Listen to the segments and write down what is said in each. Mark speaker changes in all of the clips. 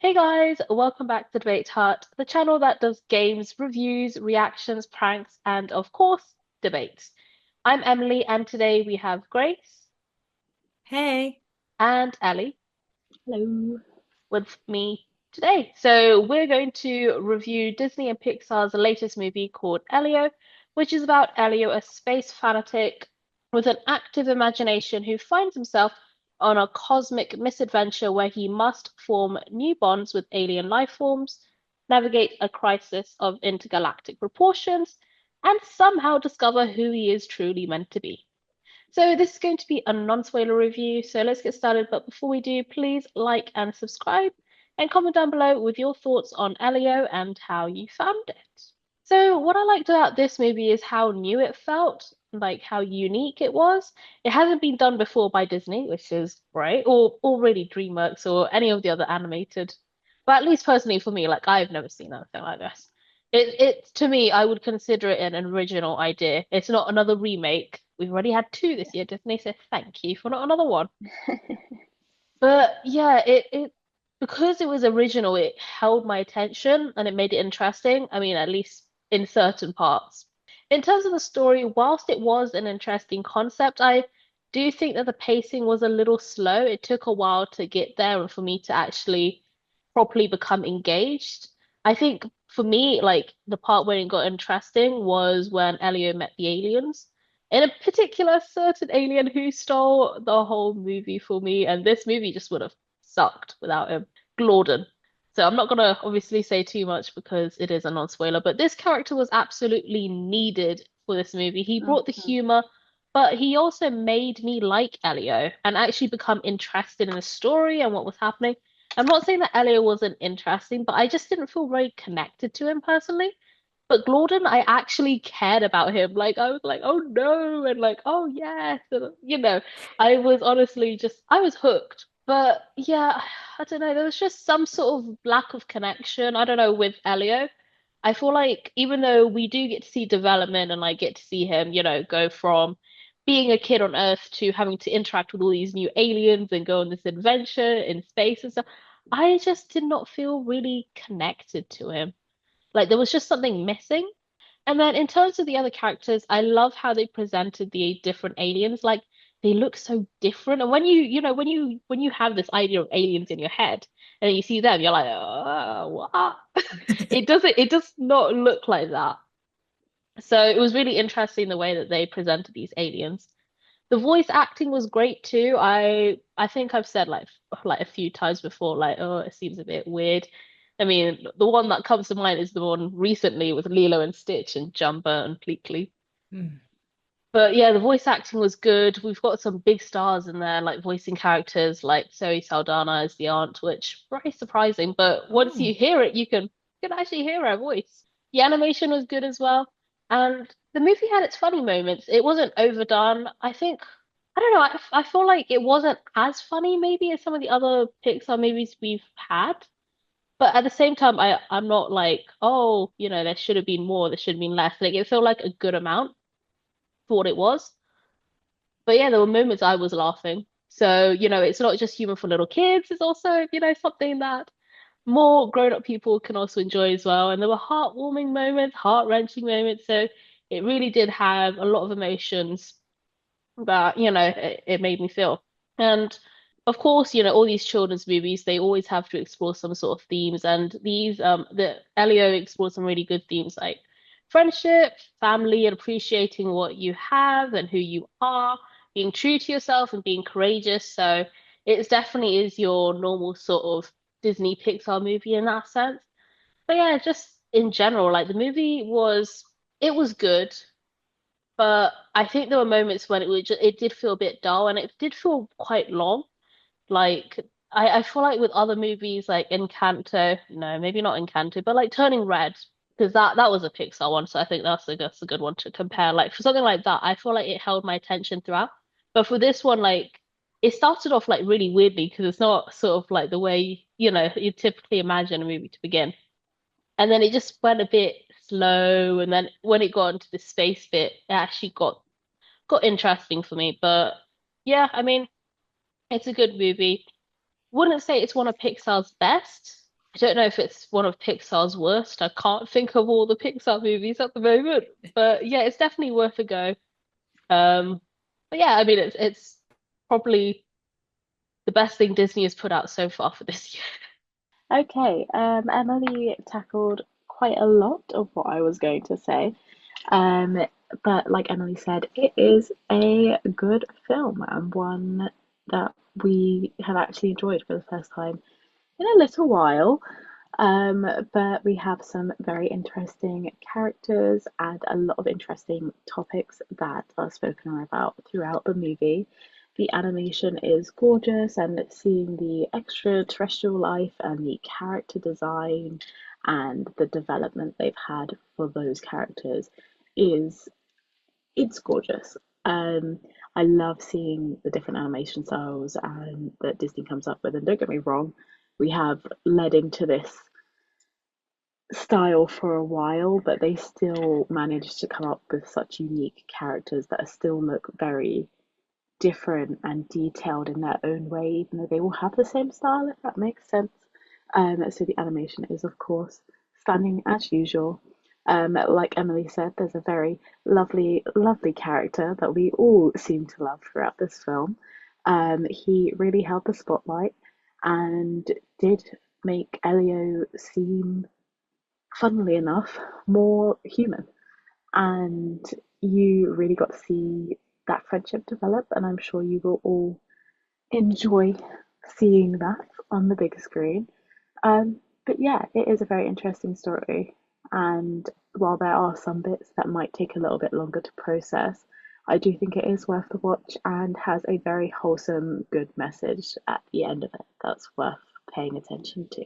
Speaker 1: Hey guys, welcome back to Debate Hut, the channel that does games, reviews, reactions, pranks, and of course, debates. I'm Emily, and today we have Grace
Speaker 2: Hey.
Speaker 1: and Ellie
Speaker 2: Hello.
Speaker 1: with me today. So we're going to review Disney and Pixar's latest movie called Elio, which is about Elio, a space fanatic with an active imagination who finds himself on a cosmic misadventure where he must form new bonds with alien life forms, navigate a crisis of intergalactic proportions, and somehow discover who he is truly meant to be. So this is going to be a non-spoiler review, so let's get started. But before we do, please like and subscribe and comment down below with your thoughts on Elio and how you found it. So what I liked about this movie is how new it felt, like how unique it was. It hasn't been done before by Disney, which is great, or really DreamWorks or any of the other animated. But at least personally for me, like I've never seen anything like this. It to me, I would consider it an original idea. It's not another remake. We've already had two this year, Disney, so thank you for not another one. But yeah, it because it was original, it held my attention and it made it interesting. I mean, at least in certain parts. In terms of the story, whilst it was an interesting concept, I do think that the pacing was a little slow. It took a while to get there and for me to actually properly become engaged. I think for me, like the part where it got interesting was when Elio met the aliens. In a particular certain alien who stole the whole movie for me, and this movie just would have sucked without him. Glordon. So I'm not gonna obviously say too much because it is a non-spoiler, but this character was absolutely needed for this movie. He brought the
Speaker 2: Mhm.
Speaker 1: humor, but he also made me like Elio and actually become interested in the story and what was happening. I'm not saying that Elio wasn't interesting, but I just didn't feel very connected to him personally. But Glorden, I actually cared about him. Like I was like, oh no, and like, oh yes, and, I was honestly just I was hooked. But yeah, I don't know, there was just some sort of lack of connection. I don't know with Elio. I feel like even though we do get to see development and like get to see him, go from being a kid on Earth to having to interact with all these new aliens and go on this adventure in space and stuff, I just did not feel really connected to him. Like there was just something missing. And then in terms of the other characters, I love how they presented the different aliens. Like they look so different. And when when you have this idea of aliens in your head and then you see them, you're like, oh, what? It does not look like that. So it was really interesting the way that they presented these aliens. The voice acting was great too. I think I've said like a few times before, like, oh, it seems a bit weird. I mean, the one that comes to mind is the one recently with Lilo and Stitch and Jumba and Pleakley.
Speaker 2: Mm.
Speaker 1: But yeah, the voice acting was good. We've got some big stars in there, like voicing characters like Zoe Saldana as the aunt, which very surprising. But once
Speaker 2: Oh.
Speaker 1: you hear it, you can actually hear her voice. The animation was good as well, and the movie had its funny moments. It wasn't overdone. I don't know. I feel like it wasn't as funny maybe as some of the other Pixar movies we've had. But at the same time, I'm not like, oh, there should have been more, there should have been less. Like it felt like a good amount for what it was. But yeah, there were moments I was laughing. So, it's not just humor for little kids, it's also, something that more grown-up people can also enjoy as well. And there were heartwarming moments, heart-wrenching moments. So it really did have a lot of emotions that, it made me feel. And of course, all these children's movies, they always have to explore some sort of themes. And the Elio explored some really good themes like friendship, family, and appreciating what you have and who you are, being true to yourself and being courageous. So it definitely is your normal sort of Disney Pixar movie in that sense. But yeah, just in general, like the movie it was good. But I think there were moments when it did feel a bit dull and it did feel quite long. Like I feel like with other movies like Encanto, no, maybe not Encanto, but like Turning Red, because that was a Pixar one, so I think that's a good one to compare. Like for something like that, I feel like it held my attention throughout. But for this one, like it started off like really weirdly because it's not sort of like the way, you typically imagine a movie to begin. And then it just went a bit slow, and then when it got into the space bit, it actually got interesting for me. But yeah, I mean, it's a good movie. Wouldn't say it's one of Pixar's best, I don't know if it's one of Pixar's worst. I can't think of all the Pixar movies at the moment, but yeah, it's definitely worth a go. Um, but yeah, I mean, it's probably the best thing Disney has put out so far for this year.
Speaker 2: Okay, Emily tackled quite a lot of what I was going to say. Um, but like Emily said, it is a good film and one that we have actually enjoyed for the first time in a little while. But we have some very interesting characters and a lot of interesting topics that are spoken about throughout the movie. The animation is gorgeous, and seeing the extraterrestrial life and the character design and the development they've had for those characters is it's gorgeous. Um, I love seeing the different animation styles and that Disney comes up with. And don't get me wrong, we have led into this style for a while, but they still managed to come up with such unique characters that still look very different and detailed in their own way, even though they all have the same style, if that makes sense. So the animation is, of course, stunning as usual. Like Emily said, there's a very lovely, lovely character that we all seem to love throughout this film. He really held the spotlight and did make Elio seem, funnily enough, more human. And you really got to see that friendship develop, and I'm sure you will all enjoy seeing that on the big screen. But yeah, it is a very interesting story, and while there are some bits that might take a little bit longer to process, I do think it is worth the watch and has a very wholesome, good message at the end of it that's worth paying attention to.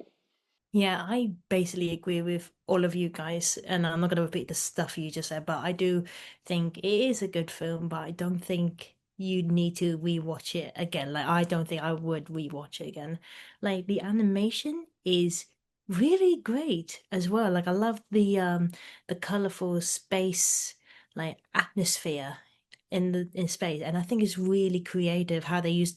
Speaker 3: Yeah, I basically agree with all of you guys, and I'm not going to repeat the stuff you just said, but I do think it is a good film, but I don't think you need to rewatch it again. Like, I don't think I would rewatch it again. Like, the animation is really great as well. Like, I love the colorful space like atmosphere in space, and I think it's really creative how they use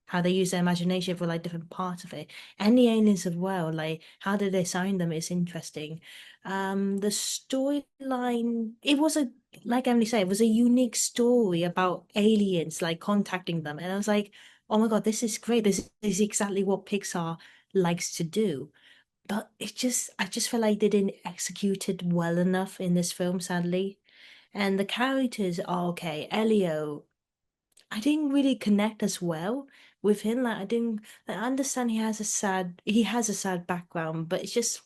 Speaker 3: how they use their imagination for like different parts of it, and the aliens as well. Like how they design them is interesting. The storyline, it was a, like Emily said, it was a unique story about aliens like contacting them, and I was like, oh my God, this is great. This is exactly what Pixar likes to do. But I just feel like they didn't execute it well enough in this film, sadly. And the characters are okay. Elio, I didn't really connect as well with him. Like I didn't I understand he has a sad background, but it's just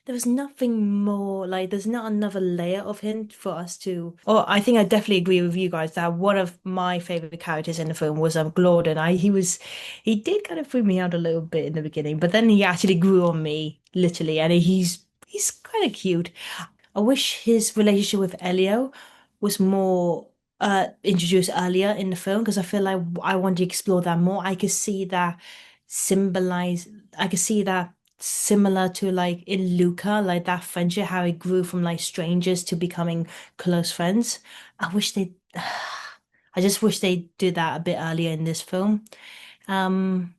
Speaker 3: there was nothing more, like there's not another layer of him for us to, or I think I definitely agree with you guys that one of my favorite characters in the film was Glordon. He did kind of freak me out a little bit in the beginning, but then he actually grew on me, literally, and he's kind of cute. I wish his relationship with Elio was more introduced earlier in the film, because I feel like I want to explore that more. Symbolize I could see that similar to like in Luca, like that friendship, how it grew from like strangers to becoming close friends. I wish they I just wish they did that a bit earlier in this film. Um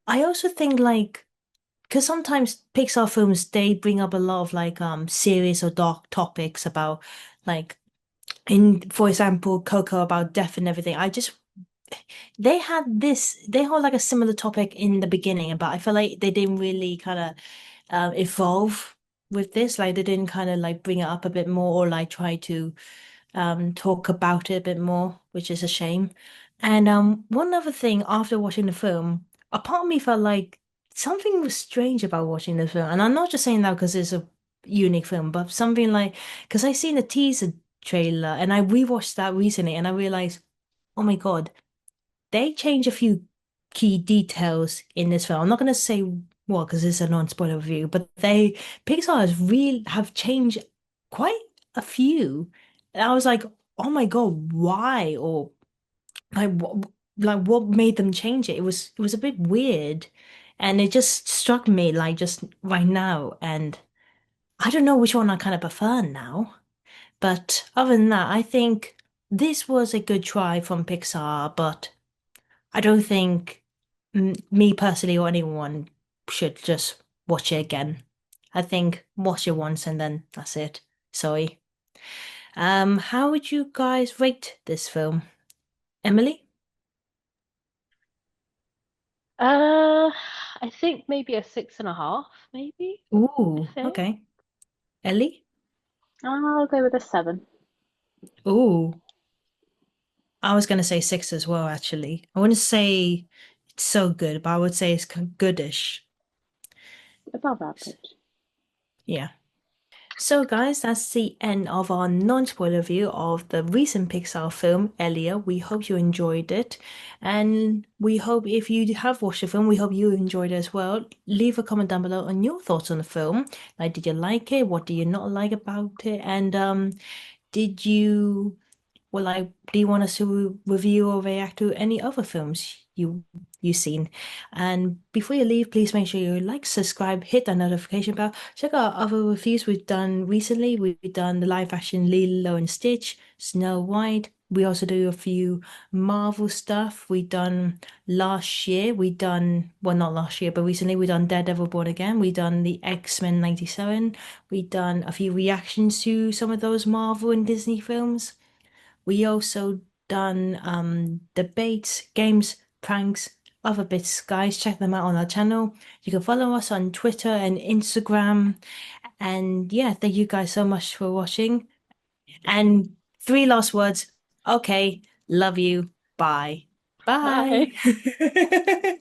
Speaker 3: I also think like because sometimes Pixar films they bring up a lot of like serious or dark topics about like in for example Coco about death and everything. They had like a similar topic in the beginning, but I feel like they didn't really kind of evolve with this. Like they didn't kind of like bring it up a bit more or like try to talk about it a bit more, which is a shame. And one other thing after watching the film, a part of me felt like something was strange about watching the film. And I'm not just saying that because it's a unique film, but something like because I seen the teaser trailer and I rewatched that recently and I realized, oh my God, they change a few key details in this film. I'm not going to say what because it's a non-spoiler review, but they Pixar has really have changed quite a few. And I was like, oh my God, why? Or what made them change it? It was a bit weird, and it just struck me like just right now, and I don't know which one I kind of prefer now. But other than that, I think this was a good try from Pixar, but I don't think me personally or anyone. should just watch it again. I think watch it once and then that's it. Sorry. How would you guys rate this film? Emily?
Speaker 1: Uh, I think maybe a 6.5, maybe, I
Speaker 3: Ooh,
Speaker 1: think.
Speaker 3: okay. Ellie?
Speaker 2: I'll go with a 7.
Speaker 3: Ooh, I was gonna say six as well, actually. I wouldn't say it's so good, but I would say it's goodish.
Speaker 2: Above average.
Speaker 3: Yeah. So, guys, that's the end of our non-spoiler review of the recent Pixar film, Elio. We hope you enjoyed it. And we hope if you have watched the film, we hope you enjoyed it as well. Leave a comment down below on your thoughts on the film. Like, did you like it? What do you not like about it? And did you well, like, do you want us to review or react to any other films you've seen? And before you leave, please make sure you like, subscribe, hit that notification bell. Check out other reviews we've done recently. We've done the live action Lilo and Stitch, Snow White. We also do a few Marvel stuff. We done last year. We done well, not last year, but recently we done Daredevil Born Again. We done the X-Men '97. We done a few reactions to some of those Marvel and Disney films. We also done debates, games, pranks, other bits. Guys, check them out on our channel. You can follow us on Twitter and Instagram. And yeah, thank you guys so much for watching. And three last words. Okay, love you. Bye.
Speaker 1: Bye.
Speaker 3: Bye.